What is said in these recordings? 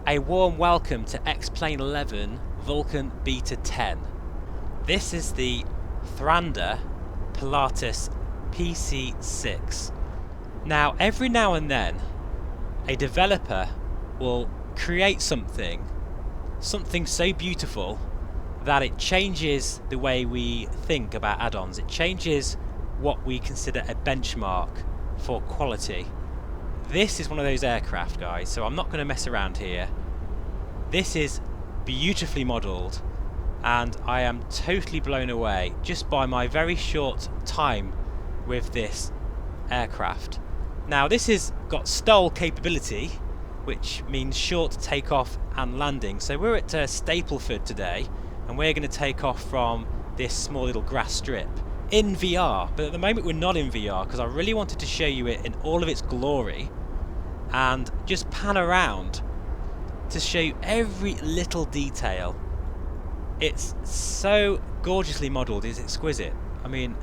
A warm welcome to X-Plane 11 Vulkan Beta 10. This is the Thranda Pilatus Pc6. Now, every now and then, a developer will create something so beautiful that it changes the way we think about add-ons. It changes what we consider a benchmark for quality. This is one of those aircraft, guys, so I'm not going to mess around here. This is beautifully modelled, and I am totally blown away just by my very short time with this aircraft. Now, this has got STOL capability, which means short takeoff and landing. So we're at Stapleford today, and we're going to take off from this small little grass strip in VR, but at the moment we're not in VR because I really wanted to show you it in all of its glory and just pan around to show you every little detail. It's so gorgeously modelled, it's exquisite. I mean,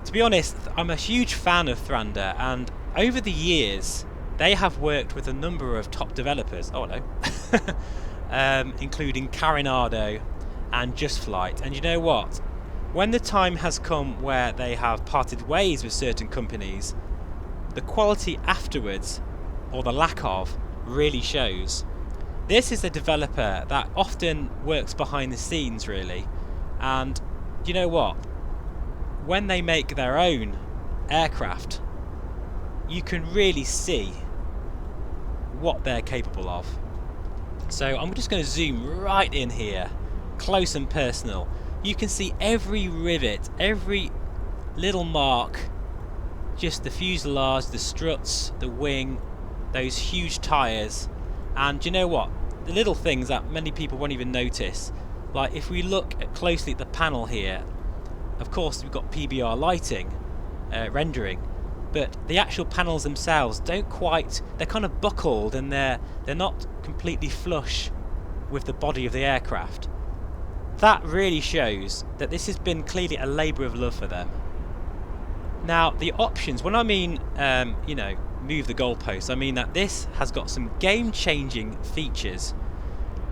to be honest, I'm a huge fan of Thranda, and over the years they have worked with a number of top developers, including Carinado and Just Flight. And you know what? When the time has come where they have parted ways with certain companies, the quality afterwards, or the lack of, really shows. This is a developer that often works behind the scenes, really, and you know what? When they make their own aircraft, you can really see what they're capable of. So I'm just going to zoom right in here, close and personal. You can see every rivet, every little mark, just the fuselage, the struts, the wing, those huge tyres. And you know what? The little things that many people won't even notice. Like if we look closely at the panel here, of course we've got PBR lighting, rendering, but the actual panels themselves don't quite, they're kind of buckled, and they're not completely flush with the body of the aircraft. That really shows that this has been clearly a labour of love for them. Now, the options, when I mean, move the goalposts, I mean that this has got some game-changing features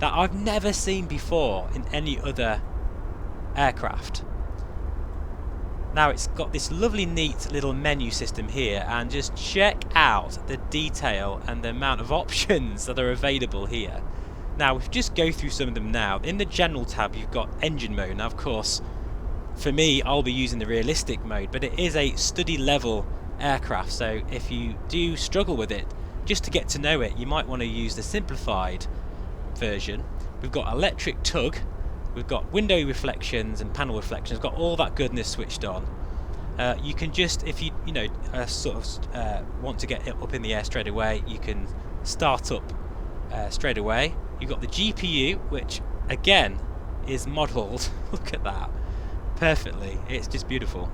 that I've never seen before in any other aircraft. Now, it's got this lovely, neat little menu system here, and just check out the detail and the amount of options that are available here. Now, if we just go through some of them now, in the general tab you've got engine mode. Now, of course, for me, I'll be using the realistic mode, but it is a study level aircraft, so if you do struggle with it, just to get to know it, you might want to use the simplified version. We've got electric tug, we've got window reflections and panel reflections, got all that goodness switched on. You can just, if you want to get it up in the air straight away, you can start up straight away. You've got the GPU, which again is modelled, look at that, perfectly. It's just beautiful.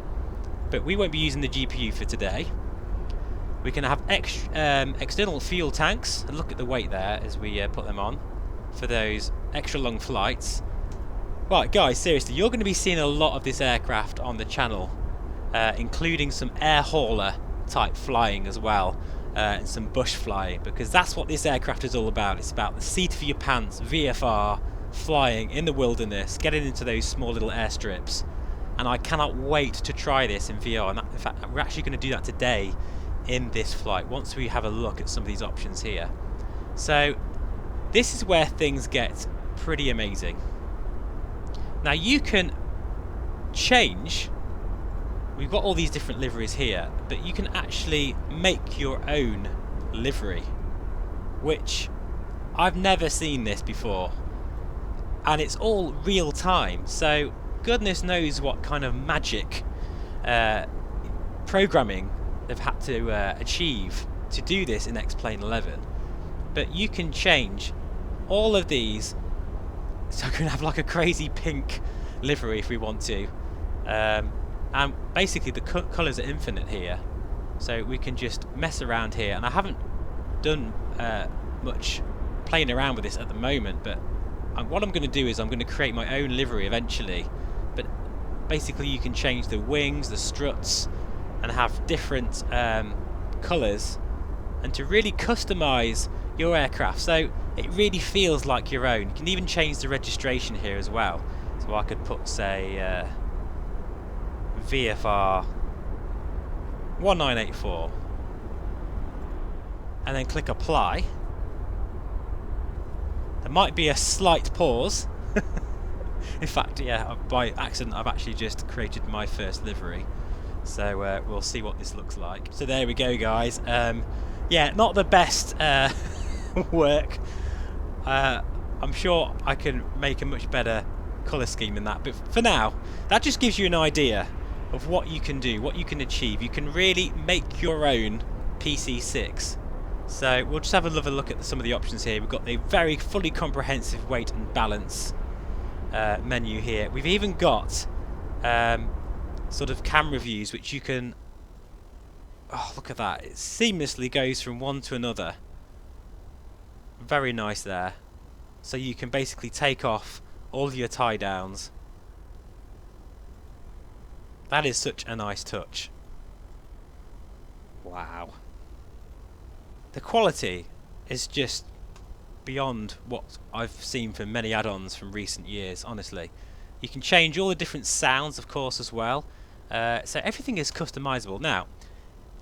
But we won't be using the GPU for today. We can have external fuel tanks, and look at the weight there as we put them on for those extra long flights. Right, guys, seriously, you're going to be seeing a lot of this aircraft on the channel, including some air hauler type flying as well. And some bush flying, because that's what this aircraft is all about. It's about the seat of your pants, VFR, flying in the wilderness, getting into those small little airstrips. And I cannot wait to try this in VR. And in fact, we're actually going to do that today in this flight, once we have a look at some of these options here. So this is where things get pretty amazing. Now you can change. We've got all these different liveries here, but you can actually make your own livery, which I've never seen this before, and it's all real time, so goodness knows what kind of magic programming they've had to achieve to do this in X-Plane 11. But you can change all of these, so I can have like a crazy pink livery if we want to. And basically the colours are infinite here, so we can just mess around here. And I haven't done much playing around with this at the moment, but what I'm going to do is I'm going to create my own livery eventually. But basically you can change the wings, the struts, and have different colours, and to really customise your aircraft. So it really feels like your own. You can even change the registration here as well. So I could put, say, VFR 1984 and then click apply. There might be a slight pause. In fact, yeah, by accident I've actually just created my first livery. So we'll see what this looks like. So there we go, guys. Yeah, not the best work. I'm sure I can make a much better colour scheme than that. But for now, that just gives you an idea of what you can do, what you can achieve. You can really make your own PC6. So we'll just have another look at some of the options here. We've got a very fully comprehensive weight and balance menu here. We've even got sort of camera views, which you can... Oh, look at that. It seamlessly goes from one to another. Very nice there. So you can basically take off all of your tie downs. That is such a nice touch. Wow. The quality is just beyond what I've seen from many add-ons from recent years, honestly. You can change all the different sounds, of course, as well. So everything is customizable. Now,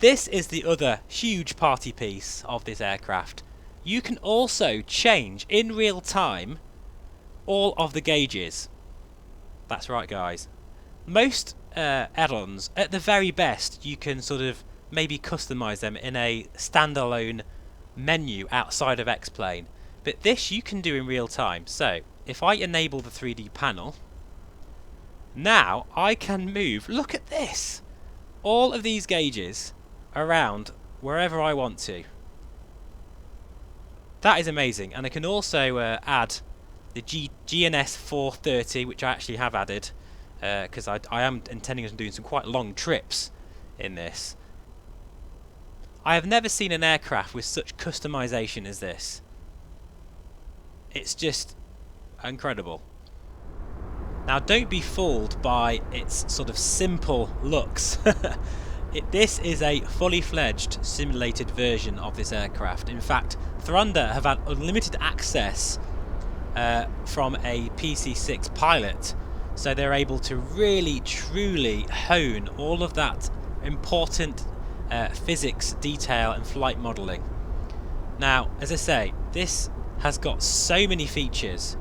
this is the other huge party piece of this aircraft. You can also change in real time all of the gauges. That's right, guys. Most add-ons, at the very best, you can sort of maybe customize them in a standalone menu outside of X-Plane. But this you can do in real time. So, if I enable the 3D panel, now I can move, look at this, all of these gauges around wherever I want to. That is amazing. And I can also add the GNS 430, which I actually have added, because I am intending on doing some quite long trips in this. I have never seen an aircraft with such customization as this. It's just incredible. Now, don't be fooled by its sort of simple looks. This is a fully fledged simulated version of this aircraft. In fact, Thranda have had unlimited access from a PC6 pilot, so they're able to really truly hone all of that important physics, detail and flight modelling. Now, as I say, this has got so many features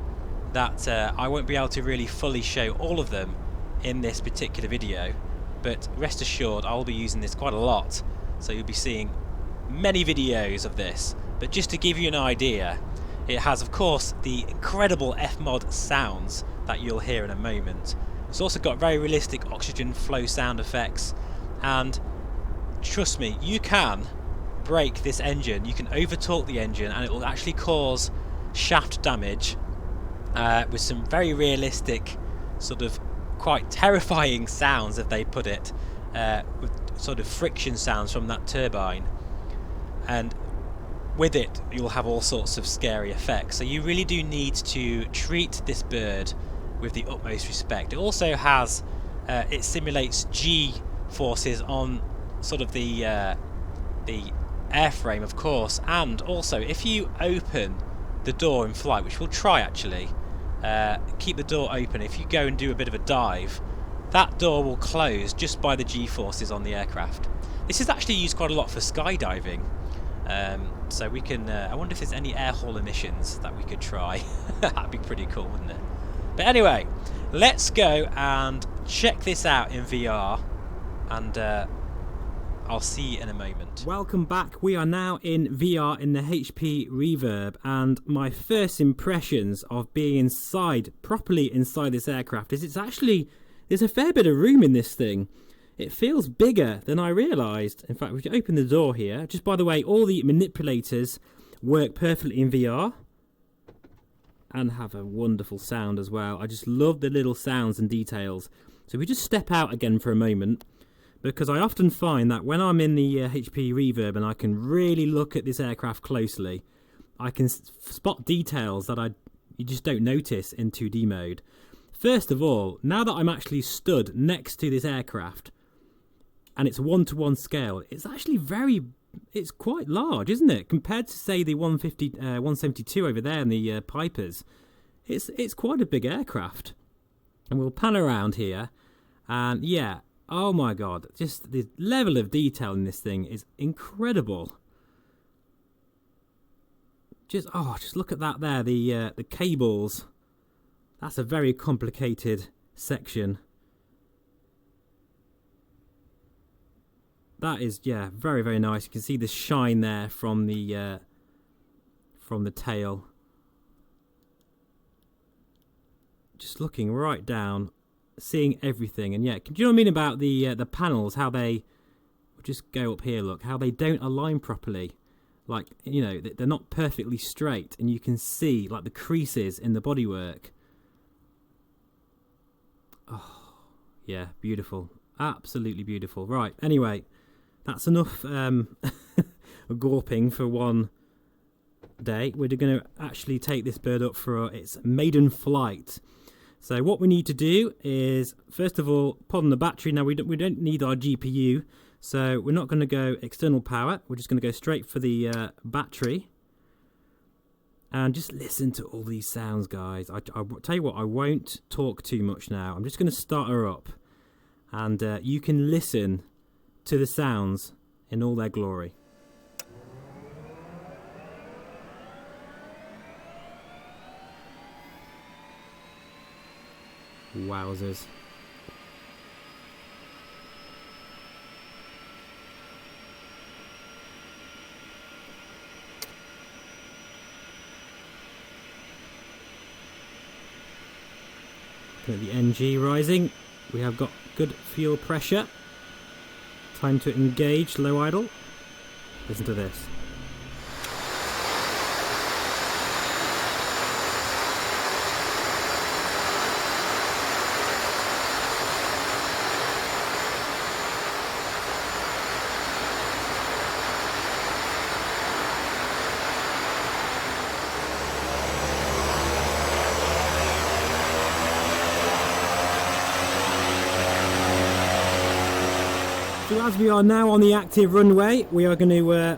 that I won't be able to really fully show all of them in this particular video, but rest assured I'll be using this quite a lot, so you'll be seeing many videos of this. But just to give you an idea, it has of course the incredible F-mod sounds that you'll hear in a moment. It's also got very realistic oxygen flow sound effects, and trust me, you can break this engine, you can over-torque the engine and it will actually cause shaft damage with some very realistic, sort of quite terrifying sounds, if they put it, with sort of friction sounds from that turbine. And with it you'll have all sorts of scary effects, so you really do need to treat this bird with the utmost respect. It also has, it simulates G forces on sort of the airframe, of course, and also if you open the door in flight, which we'll try actually, keep the door open. If you go and do a bit of a dive, that door will close just by the G-forces on the aircraft. This is actually used quite a lot for skydiving, so we can, I wonder if there's any air hall emissions that we could try. That'd be pretty cool, wouldn't it? But anyway, let's go and check this out in VR, and I'll see you in a moment. Welcome back. We are now in VR in the HP Reverb, and my first impressions of being inside, properly inside this aircraft, is there's a fair bit of room in this thing. It feels bigger than I realised. In fact, we can open the door here. Just by the way, all the manipulators work perfectly in VR and have a wonderful sound as well. I just love the little sounds and details. So we just step out again for a moment, because I often find that when I'm in the HP Reverb and I can really look at this aircraft closely, I can spot details that you just don't notice in 2D mode. First of all, now that I'm actually stood next to this aircraft, and it's 1-to-1 scale, it's actually very it's quite large, isn't it? Compared to, say, the 172 over there and the Pipers. It's quite a big aircraft. And we'll pan around here. And yeah, oh my god, just the level of detail in this thing is incredible. Just look at that there, the cables. That's a very complicated section. That is, yeah, very, very nice. You can see the shine there from the tail. Just looking right down, seeing everything. And yeah, do you know what I mean about the panels? How they, we'll just go up here. Look how they don't align properly. Like, you know, they're not perfectly straight, and you can see like the creases in the bodywork. Oh, yeah, beautiful, absolutely beautiful. Right, anyway, that's enough gawping for one day. We're going to actually take this bird up for its maiden flight. So what we need to do is, first of all, put on the battery. Now we don't need our GPU, so we're not going to go external power. We're just going to go straight for the battery. And just listen to all these sounds, guys. I'll tell you what, I won't talk too much now. I'm just going to start her up. And you can listen to the sounds in all their glory. Wowzers. Look at the NG rising. We have got good fuel pressure. Time to engage low idle. Listen to this. So as we are now on the active runway, we are going to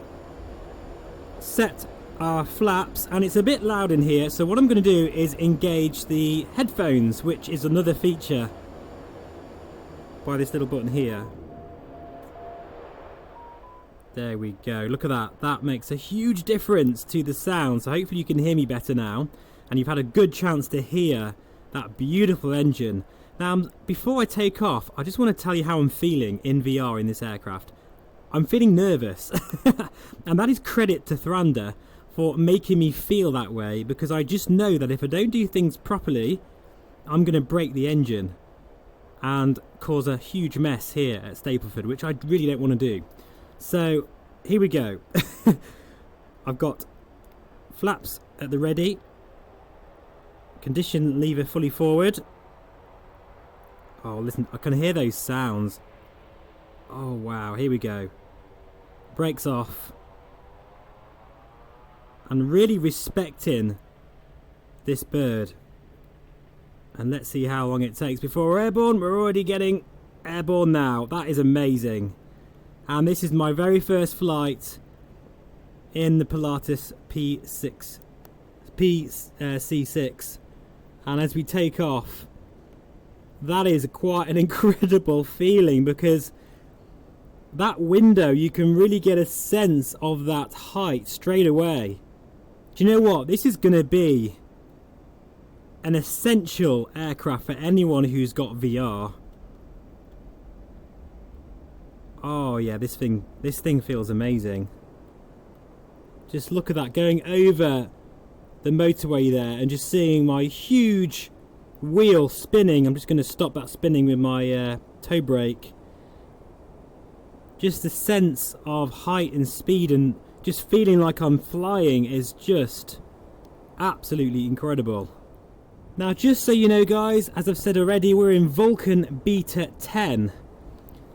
set our flaps, and it's a bit loud in here, so what I'm going to do is engage the headphones, which is another feature by this little button here. There we go, look at that. That makes a huge difference to the sound, so hopefully you can hear me better now, and you've had a good chance to hear that beautiful engine. Now, before I take off, I just want to tell you how I'm feeling in VR in this aircraft. I'm feeling nervous, and that is credit to Thranda for making me feel that way, because I just know that if I don't do things properly, I'm going to break the engine and cause a huge mess here at Stapleford, which I really don't want to do. So, here we go. I've got flaps at the ready, condition lever fully forward. Oh, listen, I can hear those sounds. Oh, wow, here we go. Brakes off. And really respecting this bird. And let's see how long it takes before we're airborne. We're already getting airborne now. That is amazing. And this is my very first flight in the Pilatus P6, C6. And as we take off, that is quite an incredible feeling, because that window, you can really get a sense of that height straight away. Do you know what? This is going to be an essential aircraft for anyone who's got VR. Oh yeah, this thing feels amazing. Just look at that, going over the motorway there and just seeing my huge wheel spinning. I'm just going to stop that spinning with my toe brake. Just the sense of height and speed and just feeling like I'm flying is just absolutely incredible. Now, just so you know, guys, as I've said already, we're in Vulkan Beta 10.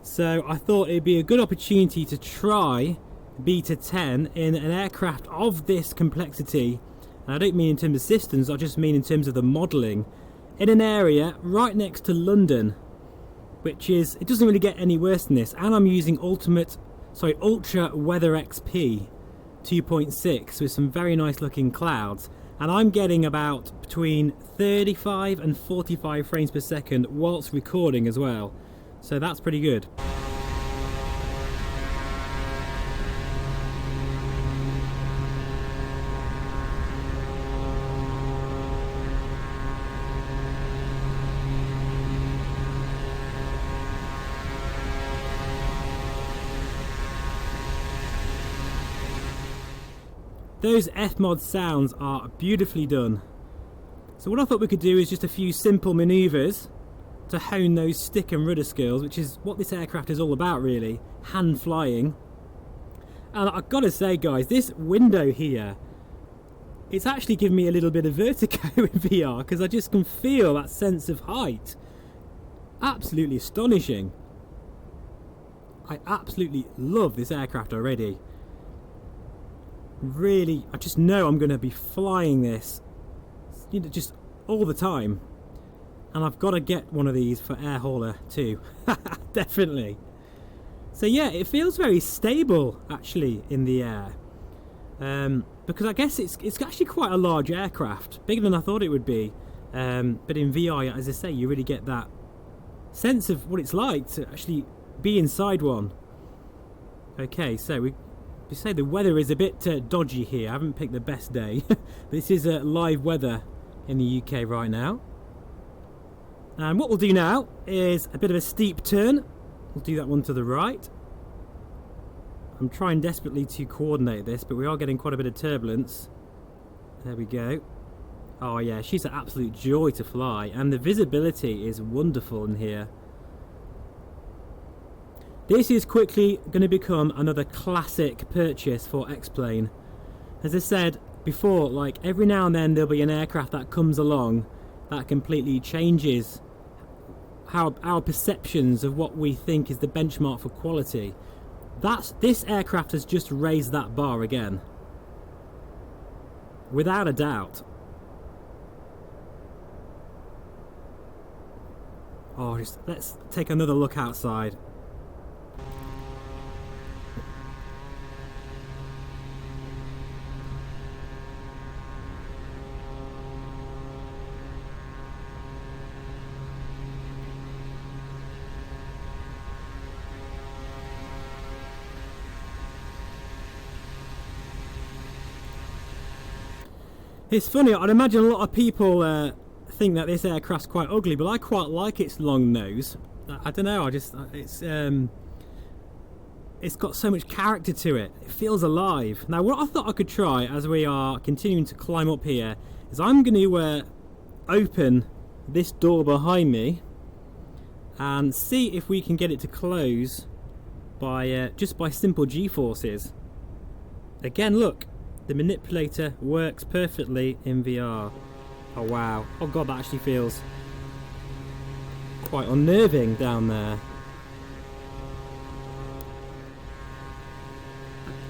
So I thought it'd be a good opportunity to try Beta 10 in an aircraft of this complexity. And I don't mean in terms of systems, I just mean in terms of the modelling. In an area right next to London, which is, it doesn't really get any worse than this, and I'm using ultimate sorry, Ultra Weather XP 2.6 with some very nice looking clouds, and I'm getting about between 35 and 45 frames per second whilst recording as well, so that's pretty good. Those F-mod sounds are beautifully done. So what I thought we could do is just a few simple manoeuvres to hone those stick and rudder skills, which is what this aircraft is all about really, hand flying. And I've got to say guys, this window here, it's actually giving me a little bit of vertigo in VR, because I just can feel that sense of height. Absolutely astonishing. I absolutely love this aircraft already. Really, I just know I'm going to be flying this, you know, just all the time, and I've got to get one of these for air hauler too. Definitely. So yeah, it feels very stable actually in the air, because I guess it's actually quite a large aircraft, bigger than I thought it would be, but in VR, as I say, you really get that sense of what it's like to actually be inside one. Okay, so we say the weather is a bit dodgy here. I haven't picked the best day. This is live weather in the UK right now. And what we'll do now is a bit of a steep turn. We'll do that one to the right. I'm trying desperately to coordinate this, but we are getting quite a bit of turbulence. There we go. Oh yeah, she's an absolute joy to fly, and the visibility is wonderful in here. This is quickly going to become another classic purchase for X-Plane. As I said before, like every now and then there'll be an aircraft that comes along that completely changes how our perceptions of what we think is the benchmark for quality. This aircraft has just raised that bar again, without a doubt. Oh, let's take another look outside. It's funny, I'd imagine a lot of people think that this aircraft's quite ugly, but I quite like its long nose. I don't know, it's got so much character to it. It feels alive. Now what I thought I could try as we are continuing to climb up here is I'm going to open this door behind me and see if we can get it to close by just by simple G-forces. Again, look. The manipulator works perfectly in VR. Oh wow. Oh god, that actually feels quite unnerving down there.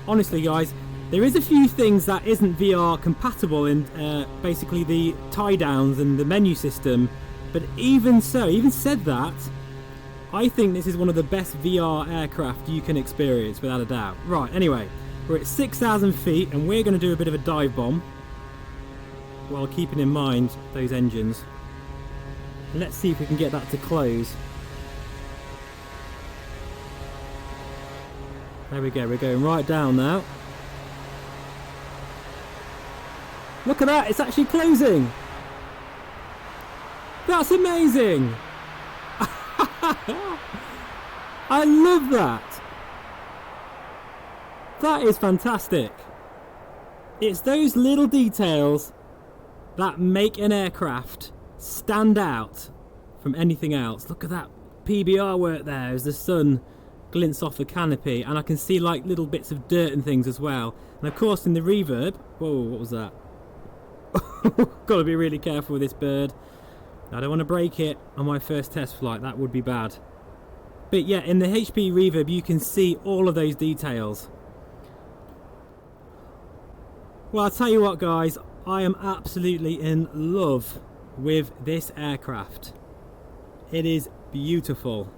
Honestly guys, there is a few things that isn't VR compatible in basically the tie downs and the menu system, but even so, even said that, I think this is one of the best VR aircraft you can experience without a doubt. Right, anyway. We're at 6,000 feet and we're going to do a bit of a dive bomb while keeping in mind those engines. And let's see if we can get that to close. There we go, we're going right down now. Look at that, it's actually closing! That's amazing! I love that! That is fantastic. It's those little details that make an aircraft stand out from anything else. Look at that PBR work there as the sun glints off the canopy, and I can see like little bits of dirt and things as well. And of course in the reverb, whoa, what was that? Gotta be really careful with this bird. I don't want to break it on my first test flight, that would be bad. But yeah, in the HP reverb you can see all of those details. Well, I'll tell you what guys, I am absolutely in love with this aircraft. It is beautiful.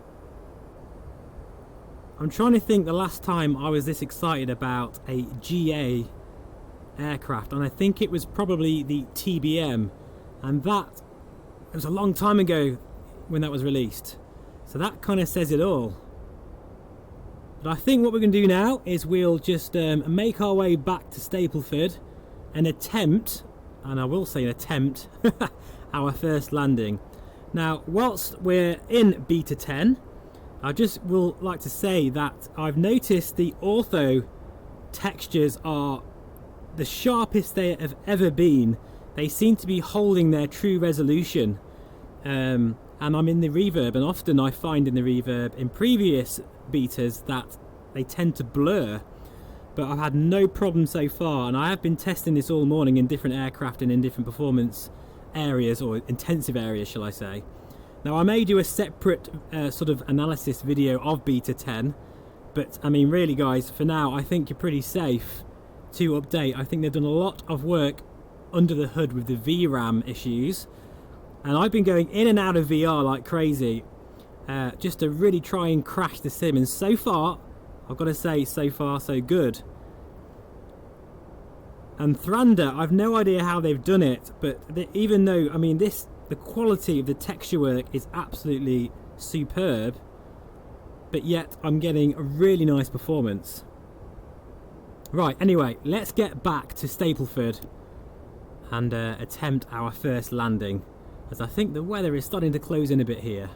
I'm trying to think the last time I was this excited about a GA aircraft, and I think it was probably the TBM, and that it was a long time ago when that was released, so that kind of says it all. But I think what we're going to do now is we'll just make our way back to Stapleford and attempt, and I will say an attempt, our first landing. Now, whilst we're in Beta 10, I just will like to say that I've noticed the ortho textures are the sharpest they have ever been. They seem to be holding their true resolution. And I'm in the reverb, and often I find in the reverb in previous betas that they tend to blur. But I've had no problem so far, and I have been testing this all morning in different aircraft and in different performance areas, or intensive areas shall I say. Now I may do a separate sort of analysis video of Beta 10, but I mean really guys, for now I think you're pretty safe to update. I think they've done a lot of work under the hood with the VRAM issues, and I've been going in and out of VR like crazy just to really try and crash the sim, and so far I've got to say, so far so good. And Thranda, I've no idea how they've done it, but even though, I mean, the quality of the texture work is absolutely superb, but yet I'm getting a really nice performance. Right, anyway, let's get back to Stapleford and attempt our first landing, as I think the weather is starting to close in a bit here.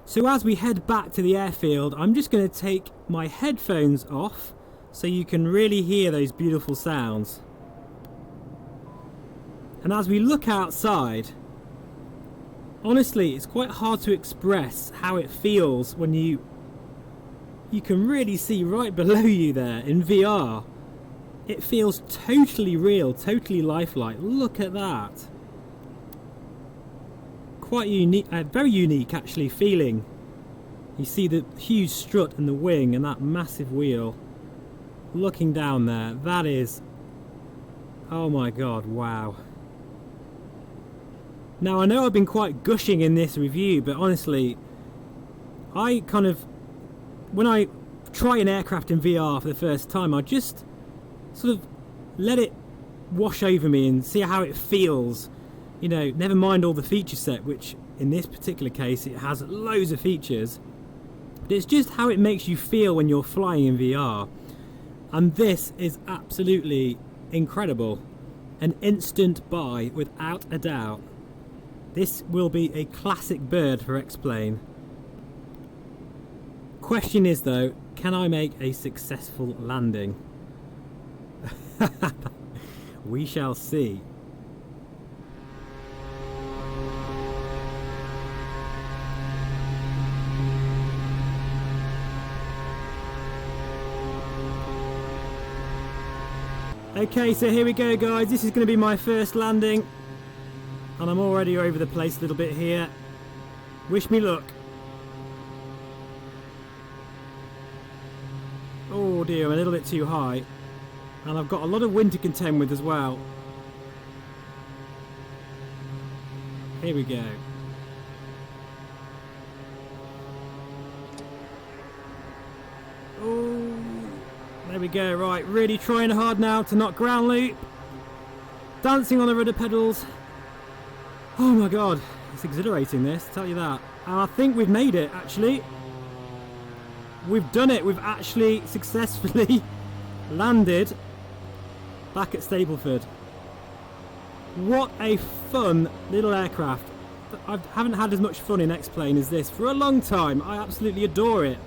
So as we head back to the airfield, I'm just going to take my headphones off so you can really hear those beautiful sounds. And as we look outside, honestly, it's quite hard to express how it feels when you can really see right below you there in VR. It feels totally real, totally lifelike. Look at that. Quite unique, very unique actually feeling. You see the huge strut and the wing and that massive wheel. Looking down there, that is, oh my god, wow. Now I know I've been quite gushing in this review, but honestly, I kind of, when I try an aircraft in VR for the first time, I just sort of let it wash over me and see how it feels. You know, never mind all the feature set, which in this particular case it has loads of features, but it's just how it makes you feel when you're flying in VR. And this is absolutely incredible. An instant buy without a doubt. This will be a classic bird for X-Plane. Question is though, can I make a successful landing? We shall see. Okay, so here we go guys, this is going to be my first landing, and I'm already over the place a little bit here. Wish me luck. Oh dear, I'm a little bit too high, and I've got a lot of wind to contend with as well. Here we go. Oh, there we go, right, really trying hard now to not ground loop. Dancing on the rudder pedals. Oh my god, it's exhilarating this, I'll tell you that. And I think we've made it, actually. We've done it, we've actually successfully landed back at Stapleford. What a fun little aircraft. I haven't had as much fun in X-Plane as this for a long time. I absolutely adore it.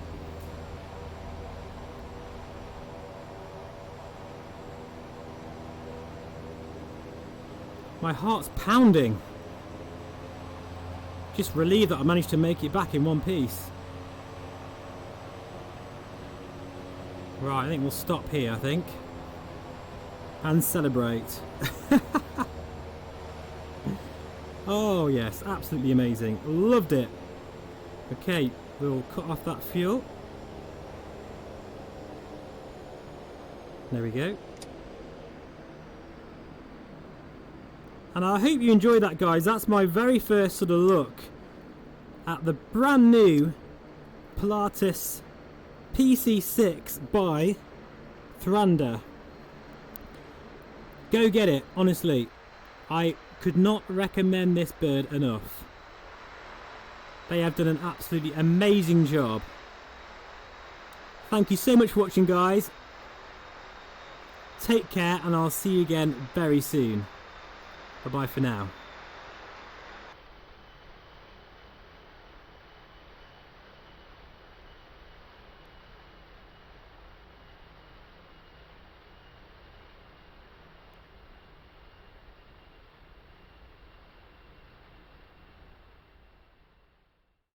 My heart's pounding. Just relieved that I managed to make it back in one piece. Right, I think we'll stop here, I think. And celebrate. Oh yes, absolutely amazing. Loved it. Okay, we'll cut off that fuel. There we go. And I hope you enjoyed that, guys. That's my very first sort of look at the brand new Pilatus Pc6 by Thranda. Go get it, honestly. I could not recommend this bird enough. They have done an absolutely amazing job. Thank you so much for watching, guys. Take care, and I'll see you again very soon. Bye bye for now.